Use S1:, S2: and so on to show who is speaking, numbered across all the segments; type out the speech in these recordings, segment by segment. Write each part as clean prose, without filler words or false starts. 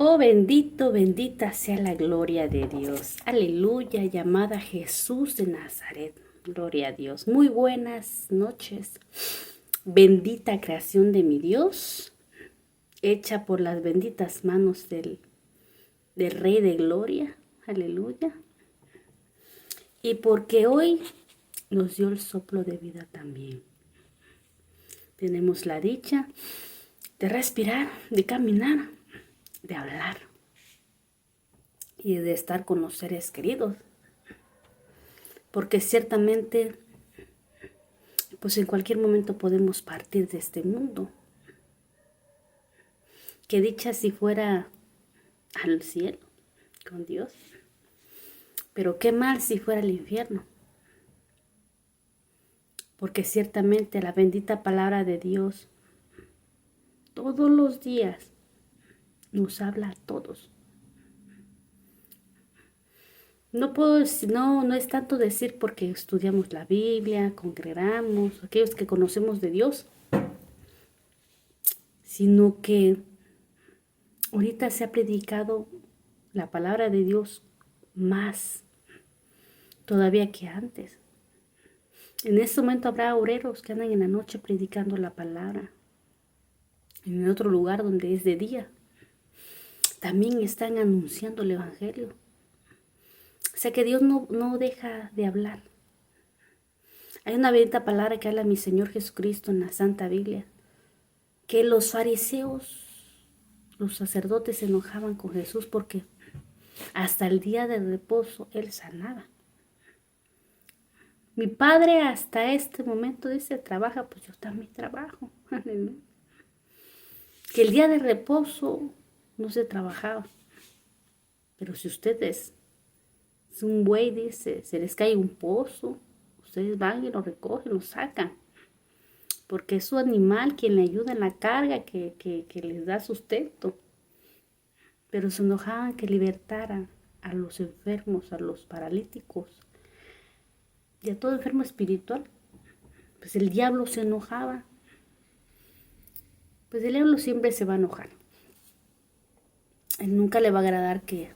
S1: Oh, bendito, bendita sea la gloria de Dios. Aleluya, llamada Jesús de Nazaret. Gloria a Dios. Muy buenas noches. Bendita creación de mi Dios, hecha por las benditas manos del Rey de Gloria. Aleluya. Y porque hoy nos dio el soplo de vida también. Tenemos la dicha de respirar, de caminar, de hablar y de estar con los seres queridos. Porque ciertamente, pues en cualquier momento podemos partir de este mundo. Que dicha si fuera al cielo con Dios. Pero qué mal si fuera al infierno. Porque ciertamente la bendita palabra de Dios todos los días nos habla a todos. No es tanto decir porque estudiamos la Biblia, congregamos, aquellos que conocemos de Dios, sino que ahorita se ha predicado la palabra de Dios más todavía que antes. En este momento habrá obreros que andan en la noche predicando la palabra. En otro lugar donde es de día, también están anunciando el Evangelio. O sea que Dios no deja de hablar. Hay una bendita palabra que habla mi Señor Jesucristo en la Santa Biblia, que los fariseos, los sacerdotes se enojaban con Jesús porque hasta el día de reposo Él sanaba. Mi Padre hasta este momento dice, trabaja, pues yo también trabajo. Que el día de reposo no se trabajaba. Pero si ustedes, es un buey, dice, se les cae un pozo, ustedes van y lo recogen, lo sacan. Porque es su animal quien le ayuda en la carga, que les da sustento. Pero se enojaban que libertaran a los enfermos, a los paralíticos y a todo enfermo espiritual. Pues el diablo se enojaba. Pues el diablo siempre se va a enojar. Él nunca le va a agradar que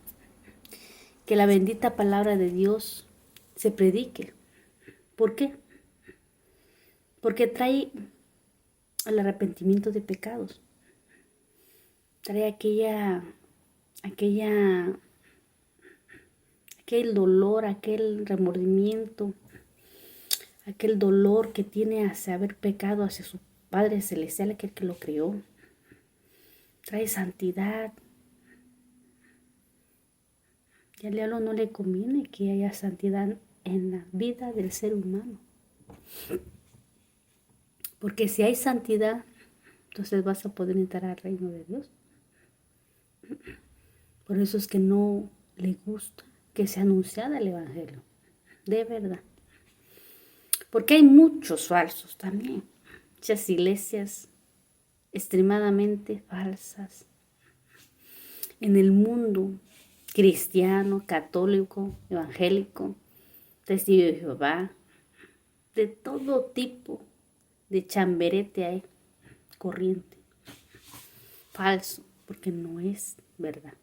S1: la bendita palabra de Dios se predique. ¿Por qué? Porque trae el arrepentimiento de pecados. Trae aquel dolor, aquel remordimiento, aquel dolor que tiene hacia haber pecado hacia su Padre Celestial, aquel que lo creó. Trae santidad. Y al diablo no le conviene que haya santidad en la vida del ser humano. Porque si hay santidad, entonces vas a poder entrar al reino de Dios. Por eso es que no le gusta que sea anunciada el Evangelio. De verdad. Porque hay muchos falsos también. Muchas iglesias extremadamente falsas. En el mundo cristiano, católico, evangélico, testigo de Jehová, de todo tipo de chamberete hay corriente. Falso, porque no es verdad.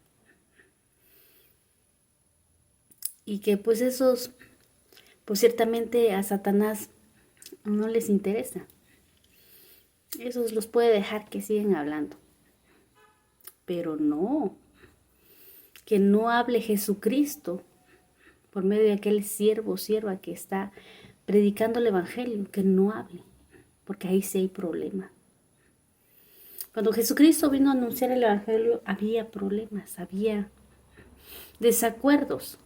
S1: Y que pues esos, pues ciertamente a Satanás no les interesa. Esos los puede dejar que sigan hablando. Pero no, que no hable Jesucristo por medio de aquel siervo, sierva que está predicando el Evangelio, que no hable, porque ahí sí hay problema. Cuando Jesucristo vino a anunciar el Evangelio, había problemas, había desacuerdos,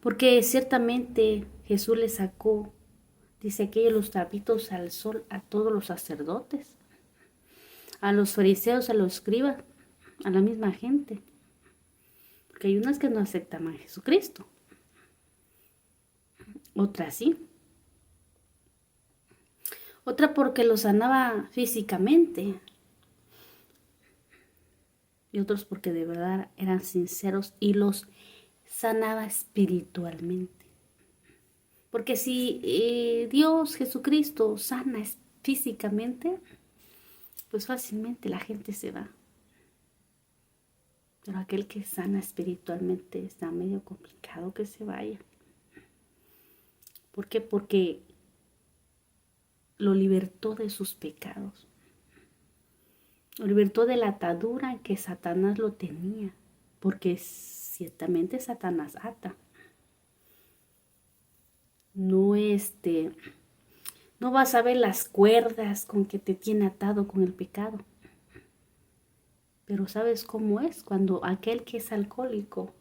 S1: porque ciertamente Jesús le sacó, dice que los trapitos al sol a todos los sacerdotes, a los fariseos, a los escribas, a la misma gente. Porque hay unas que no aceptan a Jesucristo. Otras sí. Otra porque los sanaba físicamente. Y otros porque de verdad eran sinceros y los sanaba espiritualmente. Porque si Dios, Jesucristo, sana físicamente, pues fácilmente la gente se va. Pero aquel que sana espiritualmente está medio complicado que se vaya. ¿Por qué? Porque lo libertó de sus pecados. Lo libertó de la atadura en que Satanás lo tenía. Porque ciertamente Satanás ata. No no vas a ver las cuerdas con que te tiene atado con el pecado. Pero ¿sabes cómo es? Cuando aquel que es alcohólico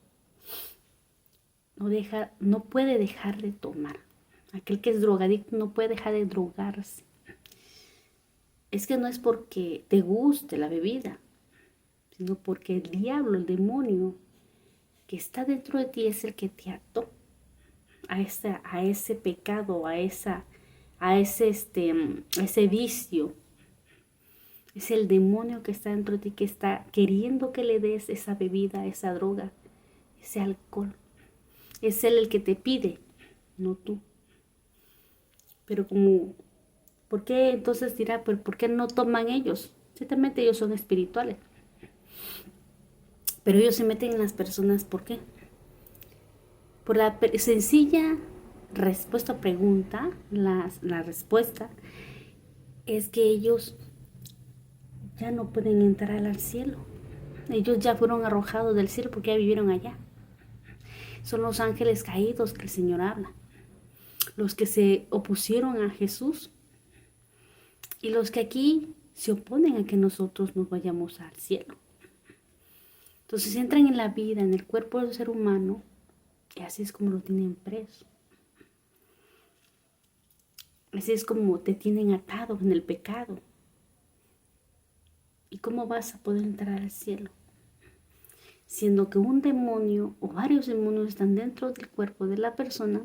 S1: no puede dejar de tomar. Aquel que es drogadicto no puede dejar de drogarse. Es que no es porque te guste la bebida, sino porque el diablo, el demonio que está dentro de ti es el que te ató a ese pecado, a ese vicio. Es el demonio que está dentro de ti, que está queriendo que le des esa bebida, esa droga, ese alcohol. Es él el que te pide, no tú. Pero ¿por qué entonces dirá, pero por qué no toman ellos? Ciertamente ellos son espirituales. Pero ellos se meten en las personas, ¿por qué? Por la sencilla respuesta o pregunta, la respuesta es que ellos ya no pueden entrar al cielo. Ellos ya fueron arrojados del cielo porque ya vivieron allá. Son los ángeles caídos que el Señor habla. Los que se opusieron a Jesús y los que aquí se oponen a que nosotros nos vayamos al cielo. Entonces entran en la vida, en el cuerpo del ser humano, y así es como lo tienen preso. Así es como te tienen atado en el pecado. ¿Y cómo vas a poder entrar al cielo? Siendo que un demonio o varios demonios están dentro del cuerpo de la persona,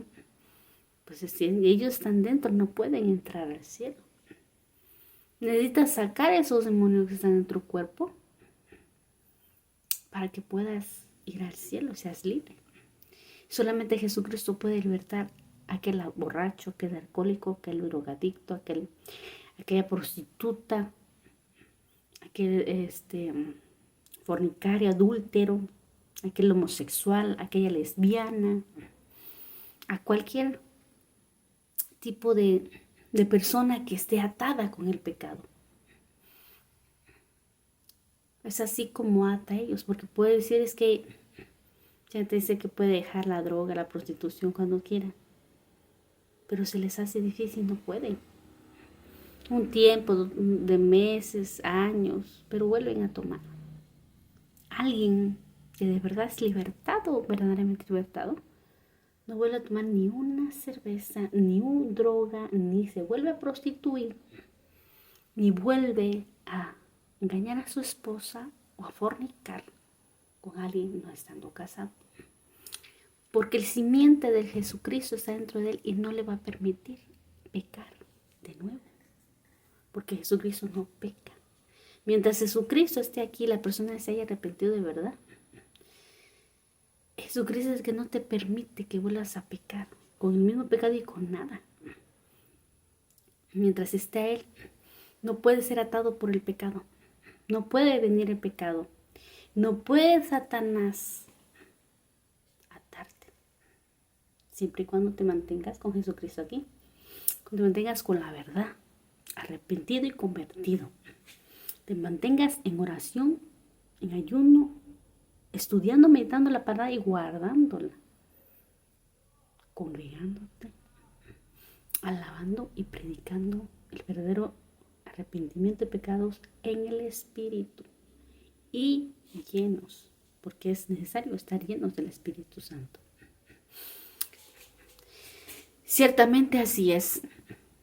S1: pues si ellos están dentro, no pueden entrar al cielo. Necesitas sacar esos demonios que están en tu cuerpo para que puedas ir al cielo, seas libre. Solamente Jesucristo puede libertar a aquel borracho, aquel alcohólico, aquel drogadicto, aquella prostituta, aquel fornicario, adúltero, aquel homosexual, aquella lesbiana, a cualquier tipo de persona que esté atada con el pecado. Es así como ata a ellos, porque puede decir es que ya te dice que puede dejar la droga, la prostitución cuando quiera, pero se les hace difícil, no pueden. Un tiempo de meses, años, pero vuelven a tomar. Alguien que de verdad es libertado, verdaderamente libertado, no vuelve a tomar ni una cerveza, ni una droga, ni se vuelve a prostituir, ni vuelve a engañar a su esposa o a fornicar con alguien no estando casado. Porque el simiente del Jesucristo está dentro de él y no le va a permitir pecar de nuevo. Porque Jesucristo no peca. Mientras Jesucristo esté aquí, la persona se haya arrepentido de verdad. Jesucristo es el que no te permite que vuelvas a pecar con el mismo pecado y con nada. Mientras esté Él, no puede ser atado por el pecado. No puede venir el pecado. No puede Satanás atarte. Siempre y cuando te mantengas con Jesucristo aquí. Cuando te mantengas con la verdad, arrepentido y convertido. Te mantengas en oración, en ayuno, estudiando, meditando la palabra y guardándola. Congregándote, alabando y predicando el verdadero arrepentimiento de pecados en el Espíritu. Y llenos, porque es necesario estar llenos del Espíritu Santo. Ciertamente así es.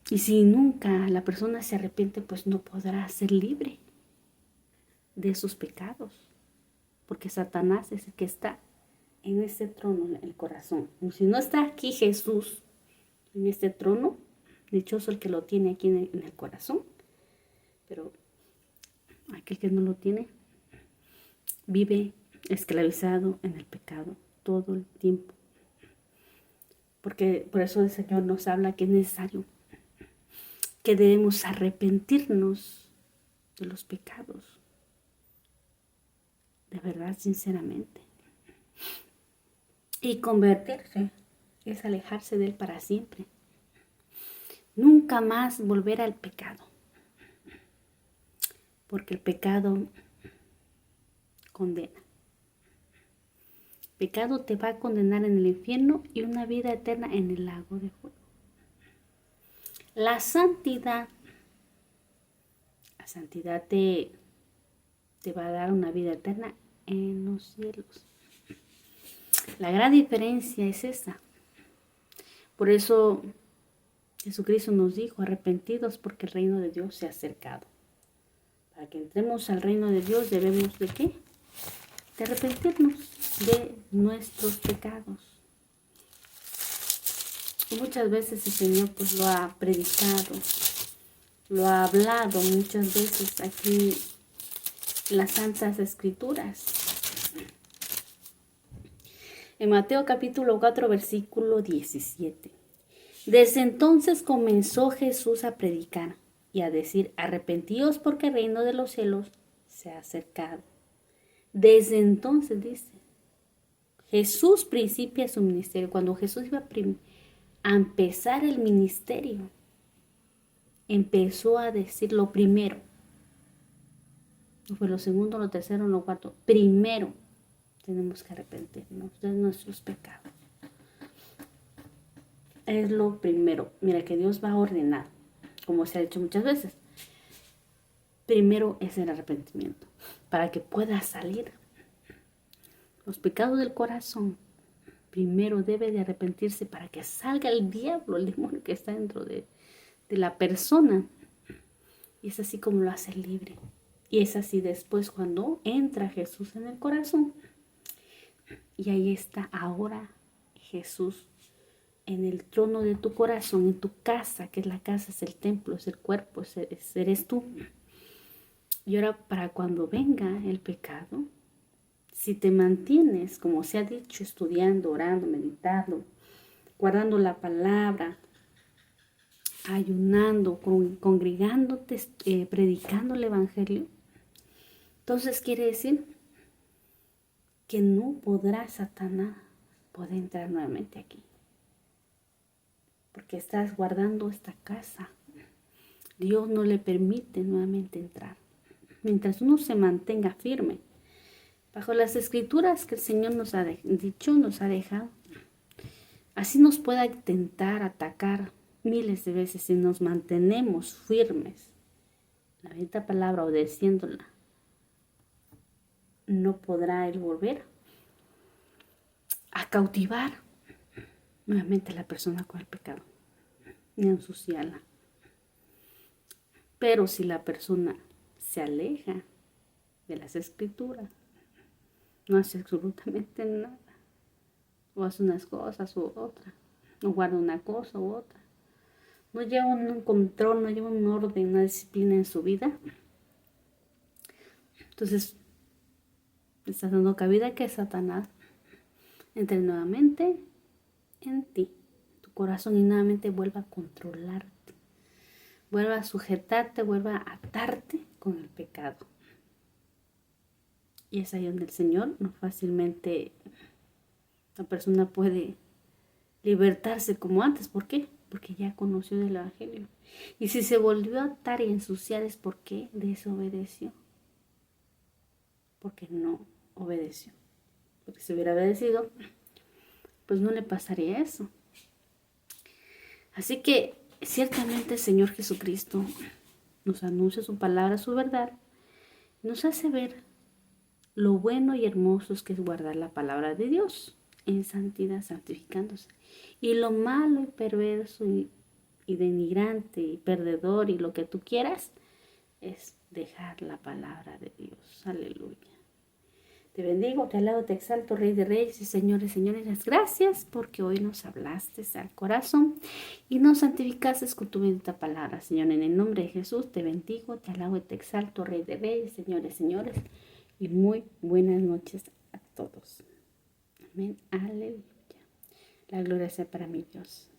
S1: Y si nunca la persona se arrepiente, pues no podrá ser libre de sus pecados. Porque Satanás es el que está en este trono, en el corazón. Y si no está aquí Jesús, en este trono, dichoso el que lo tiene aquí en el corazón. Pero aquel que no lo tiene, vive esclavizado en el pecado todo el tiempo. Porque por eso el Señor nos habla que es necesario que debemos arrepentirnos de los pecados. de verdad, sinceramente. Y convertirse es alejarse de Él para siempre. Nunca más volver al pecado. Porque el pecado condena. El pecado te va a condenar en el infierno y una vida eterna en el lago de fuego. La santidad te va a dar una vida eterna en los cielos. La gran diferencia es esa. Por eso Jesucristo nos dijo, arrepentidos porque el reino de Dios se ha acercado. Para que entremos al reino de Dios debemos ¿de qué? De arrepentirnos de nuestros pecados. Y muchas veces el Señor pues lo ha predicado, lo ha hablado muchas veces aquí en las Santas Escrituras. En Mateo capítulo 4 versículo 17. Desde entonces comenzó Jesús a predicar y a decir, arrepentíos porque el reino de los cielos se ha acercado. Desde entonces dice, Jesús principia su ministerio. Cuando Jesús iba a empezar el ministerio, empezó a decir lo primero. No fue lo segundo, lo tercero, lo cuarto. Primero tenemos que arrepentirnos de nuestros pecados. Es lo primero. Mira que Dios va a ordenar, como se ha dicho muchas veces. Primero es el arrepentimiento, para que pueda salir. Los pecados del corazón, primero debe de arrepentirse para que salga el diablo, el demonio que está dentro de la persona. Y es así como lo hace libre. Y es así después cuando entra Jesús en el corazón. Y ahí está ahora Jesús en el trono de tu corazón, en tu casa, que es la casa, es el templo, es el cuerpo, eres tú. Y ahora para cuando venga el pecado, si te mantienes, como se ha dicho, estudiando, orando, meditando, guardando la palabra, ayunando, congregándote, predicando el evangelio, entonces quiere decir que no podrá Satanás poder entrar nuevamente aquí. Porque estás guardando esta casa. Dios no le permite nuevamente entrar. Mientras uno se mantenga firme bajo las escrituras que el Señor nos ha dicho, nos ha dejado, así nos pueda intentar atacar miles de veces si nos mantenemos firmes. La bendita palabra, obedeciéndola, no podrá Él volver a cautivar nuevamente a la persona con el pecado, ni a ensuciarla. Pero si la persona se aleja de las escrituras, no hace absolutamente nada, o hace unas cosas u otras, o guarda una cosa u otra, no lleva un control, no lleva un orden, una disciplina en su vida, entonces estás dando cabida que Satanás entre nuevamente en ti, tu corazón, y nuevamente vuelva a controlarte, vuelva a sujetarte, vuelva a atarte con el pecado. Y es ahí donde el Señor no fácilmente la persona puede libertarse como antes. ¿Por qué? Porque ya conoció del Evangelio. Y si se volvió a atar y ensuciar es porque desobedeció. Porque no obedeció. Porque si hubiera obedecido, pues no le pasaría eso. Así que ciertamente el Señor Jesucristo nos anuncia su palabra, su verdad, nos hace ver lo bueno y hermoso que es guardar la palabra de Dios en santidad, santificándose. Y lo malo y perverso y denigrante y perdedor y lo que tú quieras es dejar la palabra de Dios. Aleluya. Te bendigo, te alabo, te exalto, Rey de Reyes y Señores, señores. Gracias porque hoy nos hablaste al corazón y nos santificaste con tu bendita palabra, Señor. En el nombre de Jesús te bendigo, te alabo y te exalto, Rey de Reyes, señores, señores. Y muy buenas noches a todos. Amén. Aleluya. La gloria sea para mi Dios.